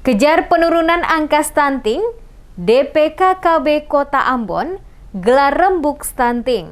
Kejar penurunan angka stunting, DPKKB Kota Ambon gelar rembuk stunting.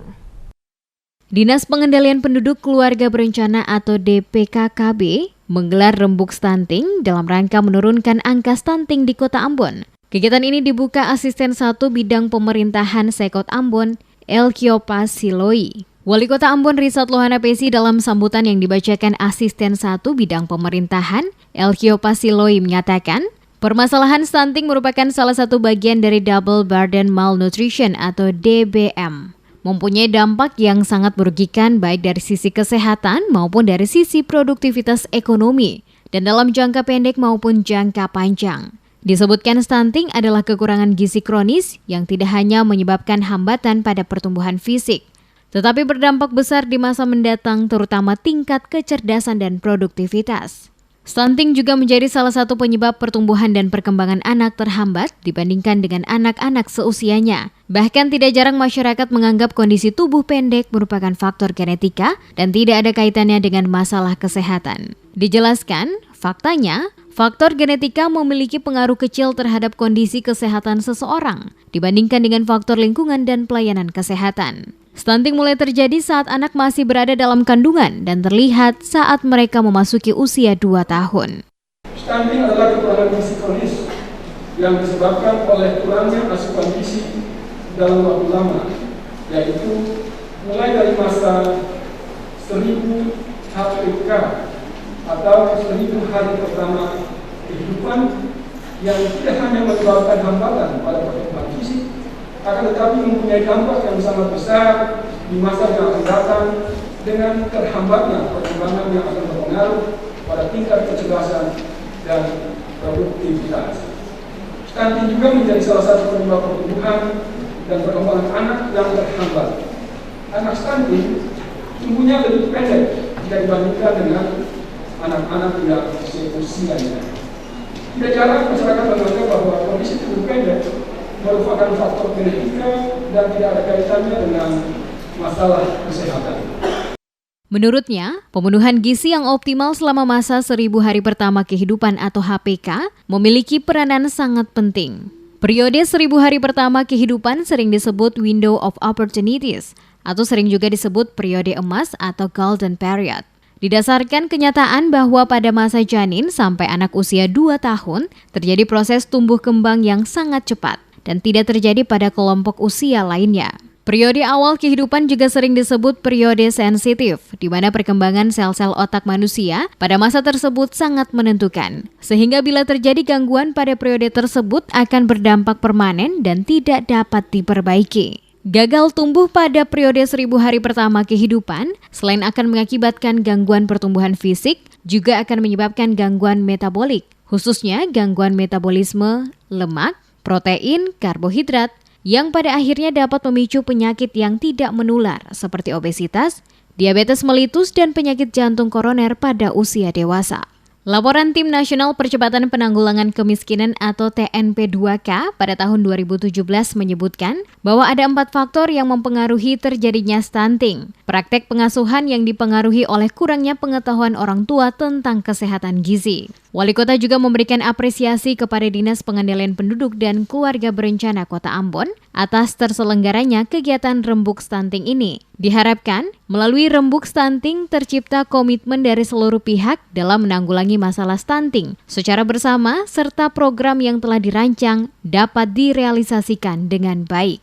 Dinas Pengendalian Penduduk Keluarga Berencana atau DPKKB menggelar rembuk stunting dalam rangka menurunkan angka stunting di Kota Ambon. Kegiatan ini dibuka Asisten 1 Bidang Pemerintahan Sekot Ambon, Elkiopa Siloi. Wali Kota Ambon Risat Lohana Pesi dalam sambutan yang dibacakan Asisten 1 Bidang Pemerintahan, Elkiopa Siloi menyatakan, permasalahan stunting merupakan salah satu bagian dari Double Burden Malnutrition atau DBM. Mempunyai dampak yang sangat merugikan baik dari sisi kesehatan maupun dari sisi produktivitas ekonomi dan dalam jangka pendek maupun jangka panjang. Disebutkan stunting adalah kekurangan gizi kronis yang tidak hanya menyebabkan hambatan pada pertumbuhan fisik, tetapi berdampak besar di masa mendatang terutama tingkat kecerdasan dan produktivitas. Stunting juga menjadi salah satu penyebab pertumbuhan dan perkembangan anak terhambat dibandingkan dengan anak-anak seusianya. Bahkan tidak jarang masyarakat menganggap kondisi tubuh pendek merupakan faktor genetika dan tidak ada kaitannya dengan masalah kesehatan. Dijelaskan, faktanya, faktor genetika memiliki pengaruh kecil terhadap kondisi kesehatan seseorang dibandingkan dengan faktor lingkungan dan pelayanan kesehatan. Stunting mulai terjadi saat anak masih berada dalam kandungan dan terlihat saat mereka memasuki usia 2 tahun. Stunting adalah kekurangan gizi kronis yang disebabkan oleh kurangnya asupan gizi dalam waktu lama, yaitu mulai dari masa 1000 HPK atau 1000 hari pertama kehidupan yang tidak hanya menyebabkan hambatan pada perkembangan fisik, akan tetapi mempunyai dampak yang sangat besar di masa yang akan datang dengan terhambatnya perkembangan yang akan berpengaruh pada tingkat kecerdasan dan produktivitas. Stunting juga menjadi salah satu penyebab pertumbuhan dan perkembangan anak yang terhambat. Anak stunting tumbuhnya lebih pendek jika dibandingkan dengan anak-anak yang seusianya. Tidak jarang masyarakat menganggap bahwa kondisi tubuh pendek merupakan faktor genetika dan tidak ada kaitannya dengan masalah kesehatan. Menurutnya, pemenuhan gizi yang optimal selama masa 1000 hari pertama kehidupan atau HPK memiliki peranan sangat penting. Periode 1000 hari pertama kehidupan sering disebut window of opportunities atau sering juga disebut periode emas atau golden period. Didasarkan kenyataan bahwa pada masa janin sampai anak usia 2 tahun terjadi proses tumbuh kembang yang sangat cepat dan tidak terjadi pada kelompok usia lainnya. Periode awal kehidupan juga sering disebut periode sensitif, di mana perkembangan sel-sel otak manusia pada masa tersebut sangat menentukan. Sehingga bila terjadi gangguan pada periode tersebut akan berdampak permanen dan tidak dapat diperbaiki. Gagal tumbuh pada periode 1000 hari pertama kehidupan, selain akan mengakibatkan gangguan pertumbuhan fisik, juga akan menyebabkan gangguan metabolik, khususnya gangguan metabolisme, lemak, protein, karbohidrat, yang pada akhirnya dapat memicu penyakit yang tidak menular seperti obesitas, diabetes mellitus, dan penyakit jantung koroner pada usia dewasa. Laporan Tim Nasional Percepatan Penanggulangan Kemiskinan atau TNP2K pada tahun 2017 menyebutkan bahwa ada 4 faktor yang mempengaruhi terjadinya stunting. Praktek pengasuhan yang dipengaruhi oleh kurangnya pengetahuan orang tua tentang kesehatan gizi. Wali Kota juga memberikan apresiasi kepada Dinas Pengendalian Penduduk dan Keluarga Berencana Kota Ambon atas terselenggaranya kegiatan rembuk stunting ini. Diharapkan melalui rembuk stunting tercipta komitmen dari seluruh pihak dalam menanggulangi masalah stunting secara bersama serta program yang telah dirancang dapat direalisasikan dengan baik.